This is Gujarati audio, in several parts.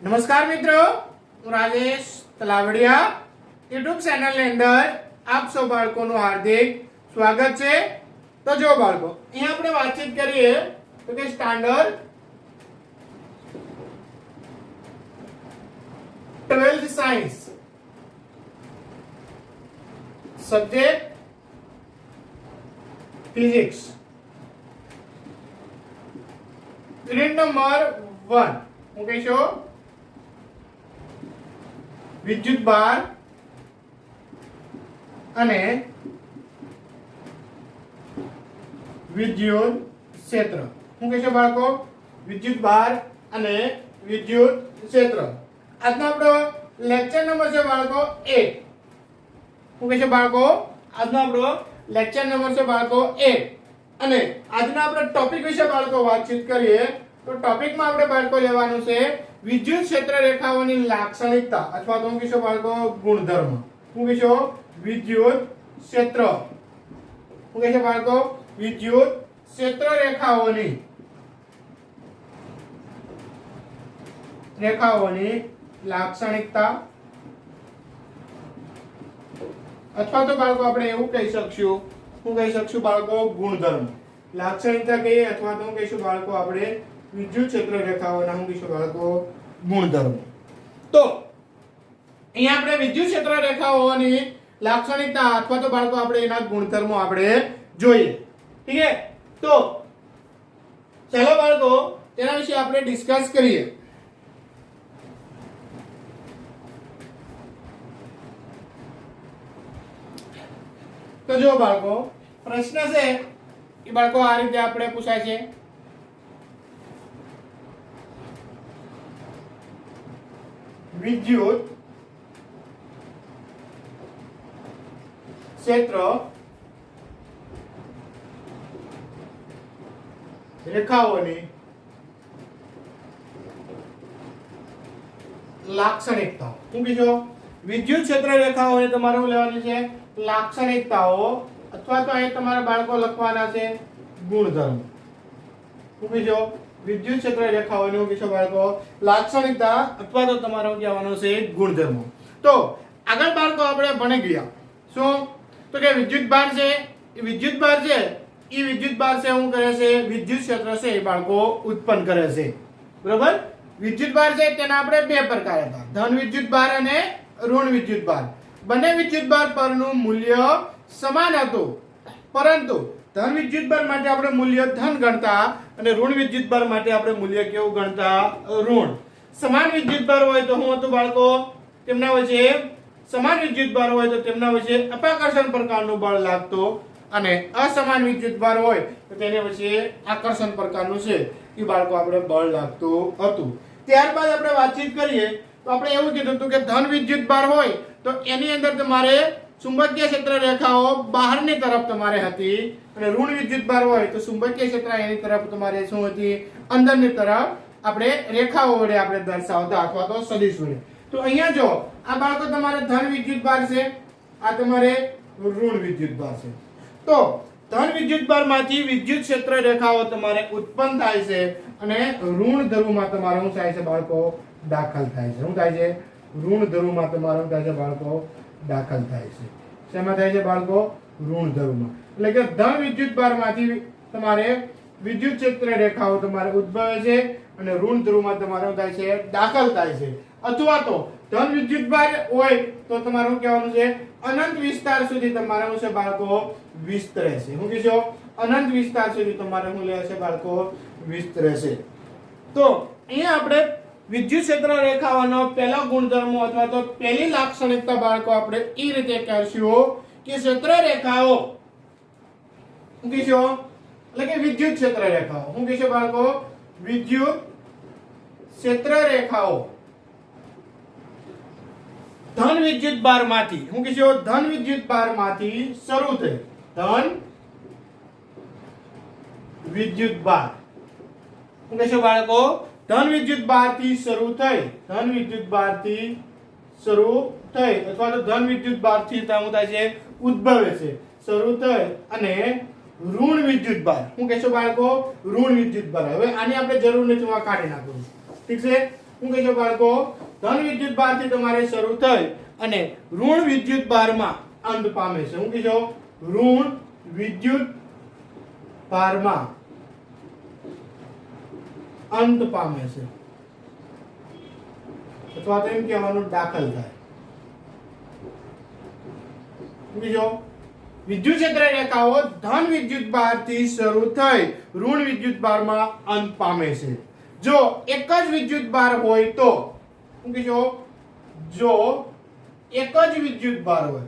નમસ્કાર મિત્રો, હું રાજેશ તલાવડિયા યુટ્યુબ ચેનલની અંદર આપ સૌ બાળકોનું હાર્દિક સ્વાગત છે। તો જો બાળકો, અહીંયા આપણે વાતચીત કરીએ તો કે standard 12th science subject physics unit number 1 હું કહીશો विद्युत भार અને વિદ્યુત ક્ષેત્ર। હું કહેશો બાળકો વિદ્યુત ભાર અને વિદ્યુત ક્ષેત્ર। આજનો આપણો લેક્ચર નંબર છે બાળકો 8। હું કહેશો બાળકો આજનો આપણો લેક્ચર નંબર છે બાળકો 8 અને આજના આપણે ટોપિક વિશે બાળકો વાતચીત કરીએ તો ટોપિકમાં આપણે બાળકો લેવાનું છે विद्युत क्षेत्र रेखाओनी लाक्षणिकता अथवा तो किशो बाळको गुणधर्म। હું કહેશો વિદ્યુત ક્ષેત્ર। હું કહેશો બાળકો વિદ્યુત ક્ષેત્ર રેખાઓની લાક્ષણિકતા અથવા તો બાળકો આપણે એવું કહી શકશું, હું કહી શકશું બાળકો ગુણધર્મ। લાક્ષણિકતા કહીએ અથવા તો કહીશું બાળકો આપણે विद्युत क्षेत्र रेखाओना હું કહીશું બાળકો ગુણધર્મ। તો અહીંયા આપણે વિદ્યુત ક્ષેત્ર રેખાઓની લાક્ષણિકતા અથવા તો બાળકો આપણે એના ગુણધર્મો આપણે જોઈએ। ઠીક છે, તો ચાલો બાળકો તેના વિશે આપણે ડિસ્કસ કરીએ। તો જો બાળકો પ્રશ્ન છે એ બાળકો આ રીતે આપણે પૂછાય છે विद्युत क्षेत्र रेखाओनी लाक्षणिकताओ। શું કીધું? વિદ્યુત ક્ષેત્ર રેખાઓની તમારે શું લેવાની છે? લાક્ષણિકતાઓ અથવા તો અહીં તમારા બાળકો લખવાના છે ગુણધર્મ। શું કીધું? विद्युत क्षेत्र रेखाओनी किशो बाळको लाक्षणिकता अथवा तो तमारो कहेवानो छे गुणधर्मो। तो આગળ બાળકો આપણે ભણી ગયા શું તો કે વિદ્યુત ભાર છે, એ વિદ્યુત ભાર છે એ વિદ્યુત ભાર છે શું કરે છે? વિદ્યુત ક્ષેત્ર છે એ બાળકો ઉત્પન્ન કરે છે। બરાબર? વિદ્યુત ભાર છે તેના આપણે બે પ્રકાર હતા, ધન વિદ્યુત ભાર અને ઋણ વિદ્યુત ભાર। બંને વિદ્યુત ભાર પરનું મૂલ્ય સમાન હતું, પરંતુ धन विद्युत भार माटे आपणे मूल्य धन गणता અને ऋण विद्युत भार माटे आपणे मूल्य केवुं गणता? ऋण। समान विद्युत भार होय तो हुं हतुं बाळको तेमना वच्चे समान विद्युत भार होय तो तेमना वच्चे अपाकर्षण प्रकारनुं बळ लागतो અને असमान विद्युत भार होय तो तेने वच्चे आकर्षण प्रकारनुं छे ई बाळको आपणे बळ लागતું હતું। ત્યારબાદ આપણે વાતચીત કરીએ તો આપણે એવું કીધું હતું કે ધન વિદ્યુત ભાર હોય તો એની અંદર તમારે चुंबकीय क्षेत्र रेखाओ बहारनी तरफ तमारे हती અને ઋણ विद्युत भार होय तो चुंबकीय क्षेत्र एनी तरफ तमारे शुं हती? अंदरनी तरफ આપણે રેખાઓ વડે આપણે દર્શાવતા અથવા તો સદિશ વડે। તો અહીંયા જો આ બાળકો તમારે ધન વિદ્યુત ભાર છે, આ તમારે ઋણ વિદ્યુત ભાર છે। તો ધન વિદ્યુત ભારમાંથી વિદ્યુત ક્ષેત્ર રેખાઓ તમારે ઉત્પન્ન થાય છે અને ઋણ ધ્રુવમાં તમારે શું થાય છે બાળકો? દાખલ થાય છે। શું થાય છે? ઋણ ધ્રુવમાં તમારે શું થાય છે બાળકો? દાખલ થાય છે। શેમાં થાય છે બાળકો? ઋણ ધ્રુવમાં। એટલે કે ધન વિદ્યુત ભારમાંથી તમારે વિદ્યુત ક્ષેત્ર રેખાઓ તમારે ઉદ્ભવે છે અને ઋણ ધ્રુવમાં તમારે શું થાય છે? દાખલ થાય છે। અથવા તો ધન વિદ્યુત ભાર હોય તો તમારે શું કહેવાનું છે? અનંત વિસ્તાર સુધી તમારે શું છે બાળકો? વિસ્તરે છે। શું કહેશો? અનંત વિસ્તાર સુધી તમારે શું લે છે બાળકો? વિસ્તરે છે। તો અહીંયા આપણે विद्युत क्षेत्र रेखाओनो पहला गुणधर्मो अथवा तो पहली लाक्षणिकता बाळको आपणे ई रीते कहीशुं कि क्षेत्र रेखाओ શું કહીશો? એટલે કે વિદ્યુત ક્ષેત્ર રેખાઓ। શું કહીશો બાળકો? વિદ્યુત ક્ષેત્ર રેખાઓ ધન વિદ્યુત ભારમાંથી શું કહીશો? ધન વિદ્યુત ભારમાંથી શરૂ થઈ ધન વિદ્યુત ભાર। શું કહીશો બાળકો? धन विद्युत भार थी शुरू थई, धन विद्युत भार थी शुरू थई अथवा तो धन विद्युत भार थी શું થાય છે? ઉદ્ભવે છે। શરૂ થઈ અને ઋણ વિદ્યુત ભાર હું કહેશો બાળકો ઋણ વિદ્યુત ભાર। હવે આની આપણે જરૂર નથી, હું કાઢી નાખું, ઠીક છે। શું કહેશો બાળકો? ધન વિદ્યુત ભારથી તમારે શરૂ થઈ અને ઋણ વિદ્યુત ભારમાં અંત પામે છે. શું કહેશો? ઋણ વિદ્યુત ભારમાં અંત પામે છે, અથવા તો એમ કહેવાનું દાખલ થાય. બીજો, વિદ્યુત ક્ષેત્ર રેખાઓ ધન વિદ્યુત ભારથી શરૂ થઈ ઋણ વિદ્યુત ભારમાં અંત પામે છે. જો એક જ વિદ્યુત ભાર હોય તો, શું કહેશો? જો એક જ વિદ્યુત ભાર હોય,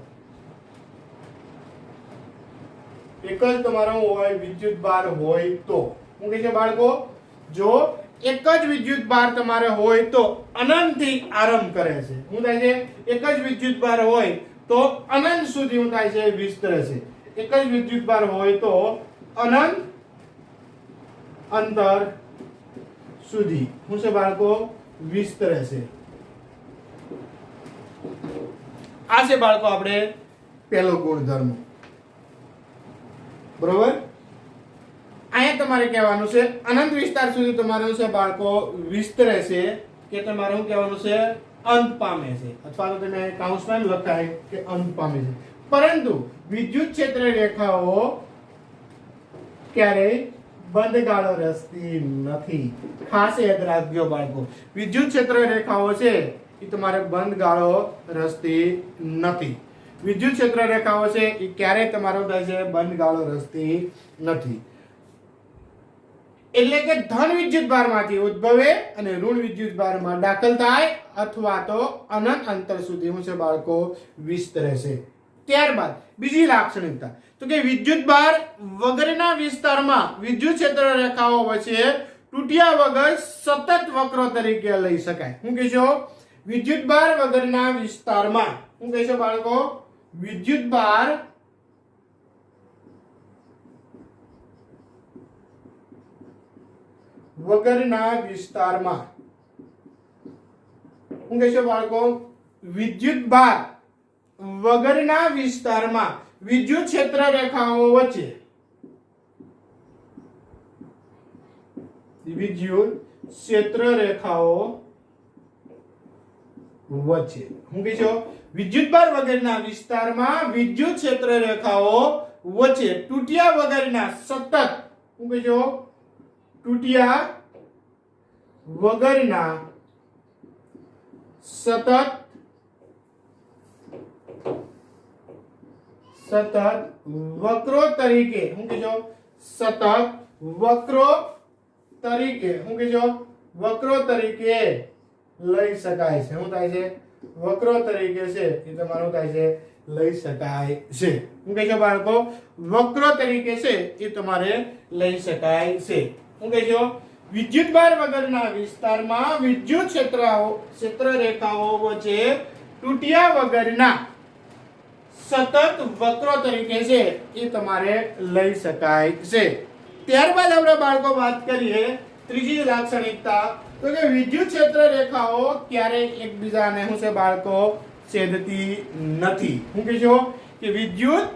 એક જ તમારો હોય વિદ્યુત ભાર હોય તો, શું કહેશો બાળકો? જો એક જ વિદ્યુત ભાર તમારે હોય તો અનંતથી આરંભ કરે છે. શું થાય છે? એક જ વિદ્યુત ભાર હોય તો અનંત સુધી શું થાય છે? વિસ્તરે છે. એક જ વિદ્યુત ભાર હોય તો અનંત અંતર સુધી શું છે બાળકો? વિસ્તરે છે. આ છે બાળકો આપણે પહેલો ગુણધર્મ. બરોબર? અહીંયા તમારે કહેવાનું છે અનંત વિસ્તાર સુધી તમારું છે બાળકો વિસ્તરે છે, કે તમારે શું કહેવાનું છે? અંત પામે છે, અથવા તો તમે કાઉન્સમાં લખાય કે અંત પામે છે. પરંતુ વિદ્યુત ક્ષેત્ર રેખાઓ ક્યારેય બંધ ગાળો રચતી નથી. ખાસ યાદ રાખજો બાળકો, વિદ્યુત ક્ષેત્ર રેખાઓ છે એ તમારે બંધ ગાળો રચતી નથી. વિદ્યુત ક્ષેત્ર રેખાઓ છે એ ક્યારેય તમારો થાય છે બંધ ગાળો રચતી નથી. એટલે કે ધન વિદ્યુત ભારમાંથી ઉદ્ભવે અને ઋણ વિદ્યુત ભારમાં દાખલ થાય અથવા તો અનંત અંતર સુધી શું છે બાળકો? વિસ્તરે છે. ત્યારબાદ બીજી લાક્ષણિકતા, તો કે વિદ્યુત ભાર વગરના વિસ્તારમાં વિદ્યુત ક્ષેત્ર રેખાઓ વચ્ચે તૂટ્યા વગર સતત વક્રો તરીકે લઈ શકાય. શું કહેશો? વિદ્યુત ભાર વગરના વિસ્તારમાં, શું કહેશો બાળકો? વિદ્યુત ભાર વગરના વિસ્તારમાં, શું કહેશો બાળકો? વિદ્યુત ભાર વગરના વિસ્તારમાં વિદ્યુત ક્ષેત્ર રેખાઓ વચ્ચે, વિદ્યુત ક્ષેત્ર રેખાઓ વચ્ચે, શું કહેશો? વિદ્યુત ભાર વગરના વિસ્તારમાં વિદ્યુત ક્ષેત્ર રેખાઓ વચ્ચે તૂટ્યા વગરના સતત, શું કહેશો? તૂટ્યા વગરના સતત વક્રો તરીકે, શું કહેશો? સતત વક્રો તરીકે, શું કહેશો? વક્રો તરીકે લઈ શકાય છે. શું થાય છે? વક્રો તરીકે છે એ તમારું થાય છે લઈ શકાય છે. શું કહેશો બાળકો? વક્રો તરીકે છે એ તમારે લઈ શકાય છે. શું કહેશો? વિદ્યુત ભાર વગરના વિસ્તારમાં વિદ્યુત ક્ષેત્ર રેખાઓ વચ્ચે તૂટ્યા વગરના સતત વક્રો તરીકે છે એ તમારે લઈ શકાય છે. ત્યારબાદ આપણે બાળકો વાત કરીએ ત્રીજી લાક્ષણિકતા, તો કે વિદ્યુત ક્ષેત્ર રેખાઓ ક્યારેય એકબીજાને શું છે બાળકો? છેદતી નથી. શું કહેશો? કે વિદ્યુત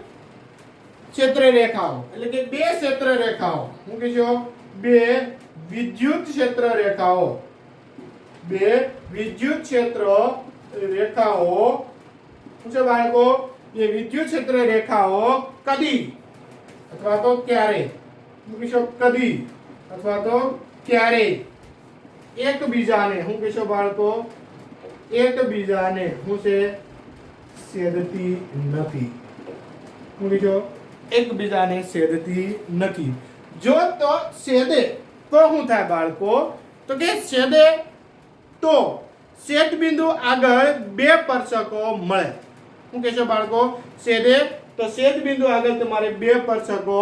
ક્ષેત્ર રેખાઓ એટલે કે બે ક્ષેત્ર રેખાઓ, શું કહેશો? બે વિદ્યુત ક્ષેત્ર રેખાઓ, બે વિદ્યુત ક્ષેત્ર રેખાઓ શું છે બાળકો? એ વિદ્યુત ક્ષેત્ર રેખાઓ કદી અથવા તો ક્યારે, શું કહેશો? કદી અથવા તો ક્યારે એકબીજાને, શું કહેશો બાળકો? એકબીજાને શું છે? છેદતી નથી. શું કહેશો? એકબીજાને છેદતી નથી. જો તો છેદે તો શું થાય બાળકો? તો કે છેદે તો છેદ બિંદુ આગળ બે સ્પર્શકો મળે. શું કહેશો બાળકો? છેદે તો છેદ બિંદુ આગળ તમારે બે સ્પર્શકો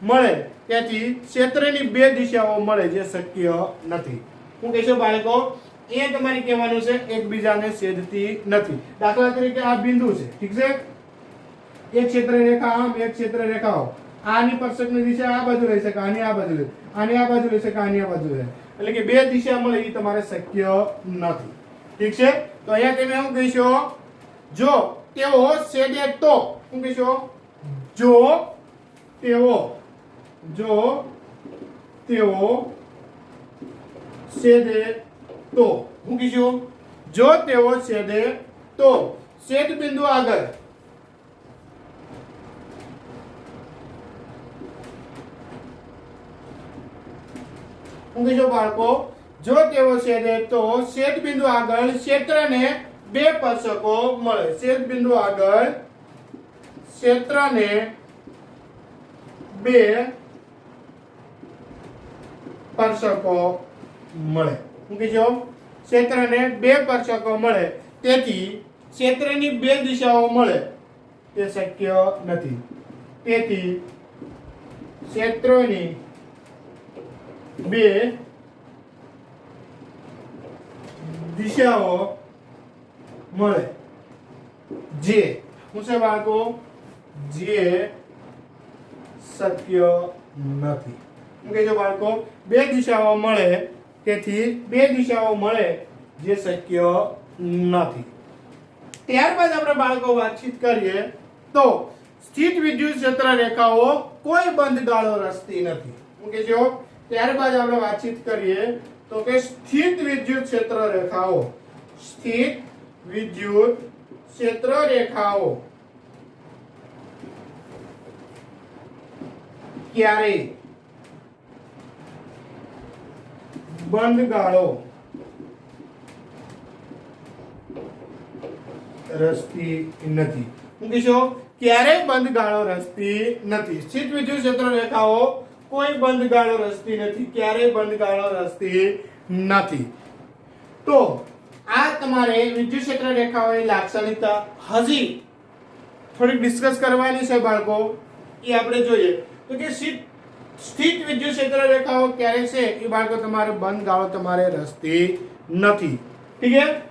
મળે, તેથી ક્ષેત્રની બે દિશાઓ મળે જે શક્ય નથી. શું કહેશો બાળકો? એ તમારે કહેવાનું છે એકબીજાને છેદતી નથી. દાખલા તરીકે આ બિંદુ છે, ઠીક છે? એક ક્ષેત્ર રેખા આમ, એક ક્ષેત્ર રેખાઓ. આની સ્પર્શકની દિશા આ બાજુ રહી શકે, આની આ બાજુ રહે, આની આ બાજુ રહી શકે, આની આ બાજુ રહે, એટલે કે બે દિશા મળે એ તમારે શક્ય નથી. ઠીક છે? તો અહીંયા તમે શું કહેશો? જો તેઓ છેદે તો, શું કહેશો? જો તેઓ છેદે તો હું કીધું જો તેઓ છેદે તો છેદ બિંદુ આગળ હું કીધું બાળકો જો તેઓ છેદે તો છેદ બિંદુ આગળ ક્ષેત્રને બે સ્પર્શકો મળે છેદ બિંદુ આગળ ક્ષેત્રને બે સ્પર્શકો મળે હું કીધું ક્ષેત્રને બે સ્પર્શકો મળે તેથી ક્ષેત્રની બે દિશાઓ મળે તે શક્ય નથી તેથી ક્ષેત્રોની બે દિશાઓ મળે જે હું છે બાળકો જે શક્ય નથી હું કહેજો બાળકો બે દિશાઓ મળે તેથી બે દિશાઓ મળે જે શક્ય નથી ત્યારબાદ આપણે બાળકો વાતચીત કરીએ તો સ્થિત વિદ્યુત ક્ષેત્ર રેખાઓ કોઈ બંધ ગાળો રચતી નથી હું કહેજો ત્યારબાદ આપણે વાતચીત કરીએ તો કે સ્થિત વિદ્યુત ક્ષેત્ર રેખાઓ સ્થિત વિદ્યુત ક્ષેત્ર રેખાઓ ક્યારે બંધ ગાળો રચતી નથી હું કહીશો ક્યારે બંધ ગાળો રચતી નથી સ્થિત વિદ્યુત ક્ષેત્ર રેખાઓ કોઈ બંધ ગાળો રચતી નથી ક્યારે બંધ ગાળો રચતી નથી તો આ તમારે વિદ્યુત ક્ષેત્ર રેખાઓની લાક્ષણિકતા હજી થોડી ડિસ્કસ કરવાની છે બાળકો એ આપણે જોઈએ તો કે સ્થિત વિદ્યુત ક્ષેત્ર રેખાઓ ક્યારે છે એ બાળકો તમારે બંધ ગાળો તમારે રચતી નથી ઠીક છે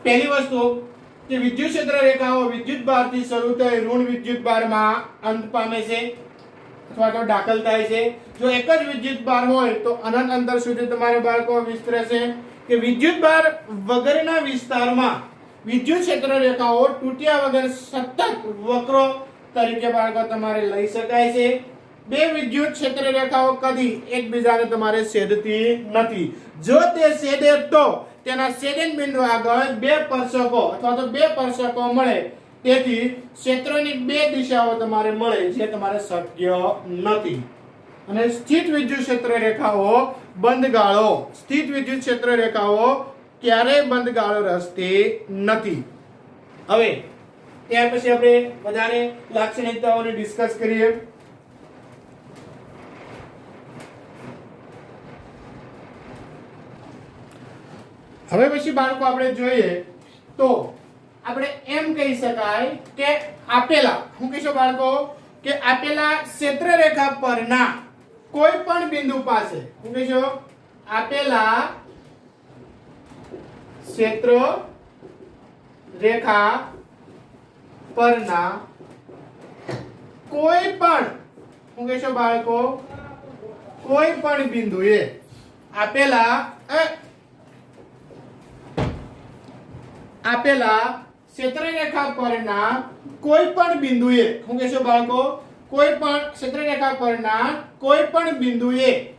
પહેલી વસ્તુ કે વિદ્યુત ક્ષેત્ર રેખાઓ વિદ્યુત ભારથી શરૂ થઈ ઋણ વિદ્યુત ભારમાં અંત પામે છે અથવા તો દાખલ થાય છે જો એક જ વિદ્યુત ભાર હોય તો અનંત અંતર સુધી તમારે બાળકો વિસ્તરે છે કે વિદ્યુત ભાર વગરના વિસ્તારમાં વિદ્યુત ક્ષેત્ર રેખાઓ તૂટ્યા વગર સતત વક્રો તરીકે બાળકો તમારે લઈ શકાય છે બે વિદ્યુત ક્ષેત્ર રેખાઓ કદી એકબીજાને તમારે છેદતી નથી જો તે છેદે તો તેના છેદન બિંદુ આગળ બે સ્પર્શકો અથવા તો બે સ્પર્શકો મળે તેથી ક્ષેત્રની બે દિશાઓ તમારે મળે જે તમારે શક્ય નથી અને સ્થિત વિદ્યુત ક્ષેત્ર રેખાઓ બંધ ગાળો સ્થિત વિદ્યુત ક્ષેત્ર રેખાઓ ક્યારેય બંધ ગાળો રચતી નથી હવે ત્યાર પછી આપણે વધારે લાક્ષણિકતાઓને ડિસ્કસ કરીએ હવે પછી બાળકો આપણે જોઈએ તો આપણે એમ કહી શકાય કે આપેલા હું કહીશું બાળકો કે આપેલા ક્ષેત્ર રેખા પરના કોઈ પણ બિંદુ પાસે હું કહીશું આપેલા ક્ષેત્ર રેખા પરના કોઈ પણ હું કહીશું બાળકો કોઈ પણ બિંદુએ આપેલા ક્ષેત્ર રેખા પરના કોઈ પણ બિંદુએ હું કહેશો બાળકો કોઈ પણ ક્ષેત્ર રેખા પરના કોઈ પણ બિંદુએ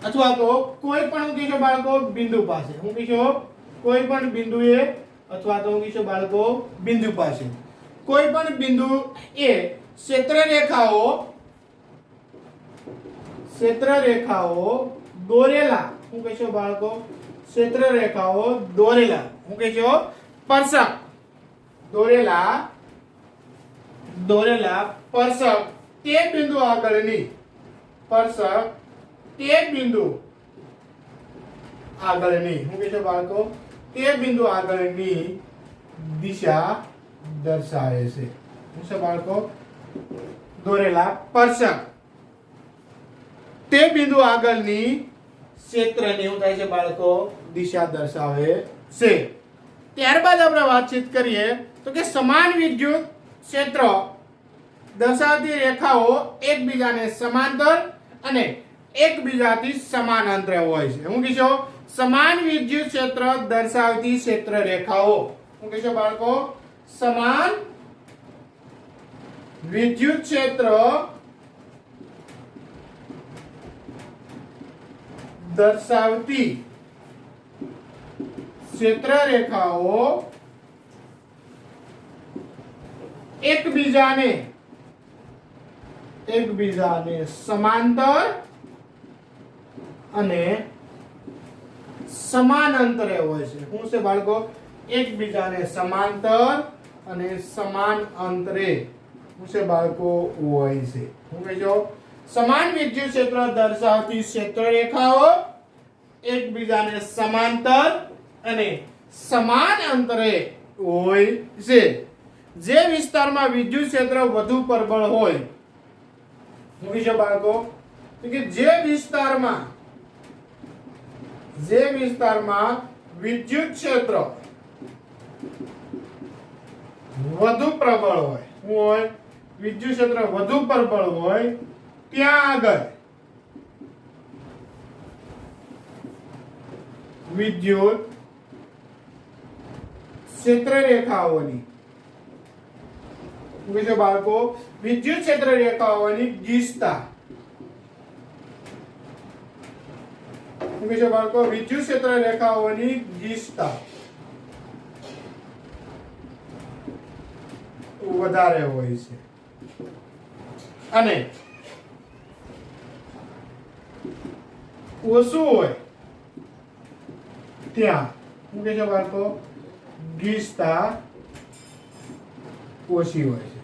અથવા તો કોઈ પણ હું કહેશો બાળકો બિંદુ પાસે હું કહેશો કોઈ પણ બિંદુએ અથવા તો હું કહેશો બાળકો બિંદુ પાસે કોઈ પણ બિંદુ એ ક્ષેત્ર રેખાઓ દોરેલા હું કહેશો બાળકો ક્ષેત્ર રેખાઓ દોરેલા હું કહેજો સ્પર્શક દોરેલા સ્પર્શક તે બિંદુ આગળની સ્પર્શક તે બિંદુ આગળની હું કહેજો બાળકો તે બિંદુ આગળની દિશા દર્શાવે છે શું છે બાળકો દોરેલા સ્પર્શક તે બિંદુ આગળની ક્ષેત્રની શું થાય છે બાળકો દિશા દર્શાવે છે ત્યારબાદ આપણે વાતચીત કરીએ તો કે સમાન વિદ્યુત ક્ષેત્ર દર્શાવતી રેખાઓ એકબીજાને સમાંતર અને એકબીજાથી સમાનાંતરે હોય છે હું કહીશો સમાન વિદ્યુત ક્ષેત્ર દર્શાવતી ક્ષેત્ર રેખાઓ હું કહીશો બાળકો સમાન વિદ્યુત ક્ષેત્ર દર્શાવતી ક્ષેત્ર રેખાઓ એકબીજાને સમાંતર અને સમાન અંતરે હોય છે. શું છે બાળકો? એકબીજાને સમાંતર અને સમાન અંતરે શું છે બાળકો? હોય છે. શું કહેજો? સમાન વિદ્યુત ક્ષેત્ર દર્શાવતી ક્ષેત્ર રેખાઓ એકબીજાને સમાંતર અને સમાન અંતરે હોય છે. જે વિસ્તારમાં વિદ્યુત ક્ષેત્ર વધુ પ્રબળ હોય, શું કહેજો બાળકો? તો કે જે વિસ્તારમાં વિદ્યુત ક્ષેત્ર વધુ પ્રબળ હોય, શું હોય? વિદ્યુત ક્ષેત્ર વધુ પ્રબળ હોય ત્યાં આગળ વિદ્યુત ક્ષેત્ર રેખાઓની, શું કહેશો બાળકો? વિદ્યુત ક્ષેત્ર રેખાઓની ગીચતા, શું કહેશો બાળકો? વિદ્યુત ક્ષેત્ર રેખાઓની ગીચતા વધારે હોય છે અને ઓછું હોય ત્યાં, શું કહેશો બાળકો? ગીચતા ઓછી હોય છે.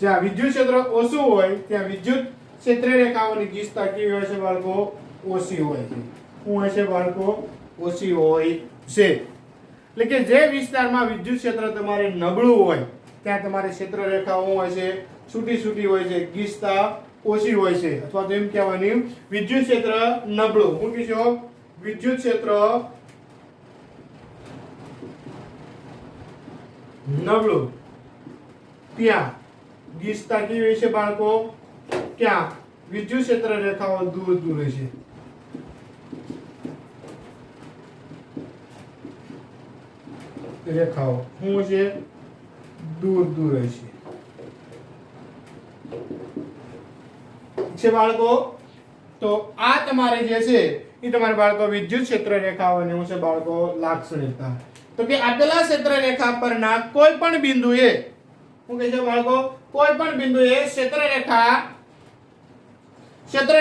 જ્યાં વિદ્યુત ક્ષેત્ર ઓછું હોય ત્યાં વિદ્યુત ક્ષેત્ર રેખાઓની ગીચતા કેવી હોય છે બાળકો? ઓછી હોય છે. શું હોય છે બાળકો? ઓછી હોય છે. એટલે કે જે વિસ્તારમાં વિદ્યુત ક્ષેત્ર તમારે નબળું હોય ત્યાં તમારે ક્ષેત્ર રેખાઓ હોય છે છૂટી હોય છે, ગીચતા ઓછી હોય છે. અથવા તો એમ કહેવાનું વિદ્યુત ક્ષેત્ર નબળું. શું કહેશો? વિદ્યુત ક્ષેત્ર નબળું ત્યાં ગીચતા કેવી હોય છે બાળકો? ક્યાં? વિદ્યુત ક્ષેત્ર રેખાઓ દૂર હોય છે. રેખાઓ શું છે? દૂર હોય છે બાળકો. તો આ તમારે જે છે એ તમારે બાળકો વિદ્યુત ક્ષેત્ર રેખાઓની શું છે બાળકો? લાક્ષણિકતા. તો કે આપેલા ક્ષેત્ર રેખા પરના કોઈ પણ બિંદુએ, શું કહે છે બાળકો? કોઈ પણ બિંદુએ ક્ષેત્ર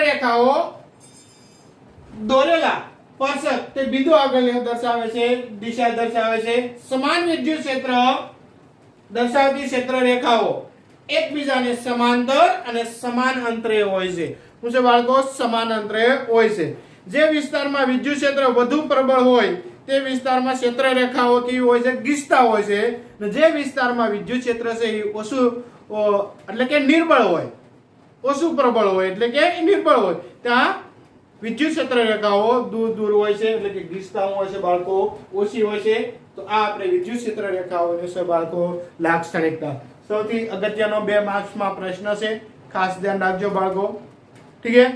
રેખાઓ દોરેલા સ્પર્શક તે બિંદુ આગળ દર્શાવે છે, દિશા દર્શાવે છે. સમાન વિદ્યુત ક્ષેત્ર દર્શાવતી ક્ષેત્ર રેખાઓ એકબીજાને સમાંતર અને સમાન અંતરે હોય છે. શું છે બાળકો? સમાન અંતરે હોય છે. જે વિસ્તારમાં વિદ્યુત ક્ષેત્ર વધુ પ્રબળ હોય તે વિસ્તારમાં ક્ષેત્ર રેખાઓ કેવી હોય છે? ગીચતા હોય છે. અને જે વિસ્તારમાં વિદ્યુત ક્ષેત્ર છે એ ઓછું એટલે કે નિર્બળ હોય, ઓછું પ્રબળ હોય એટલે કે નિર્બળ હોય ત્યાં વિદ્યુત ક્ષેત્ર રેખાઓ દૂર હોય છે. એટલે કે ગીચતા હોય છે બાળકો? ઓછી હોય છે. તો આ આપણે વિદ્યુત ક્ષેત્ર રેખાઓની છે બાળકો લાક્ષણિકતા. સૌથી અગત્યનો 2 માર્ક્સમાં પ્રશ્ન છે, ખાસ ધ્યાન રાખજો બાળકો. ઠીક છે?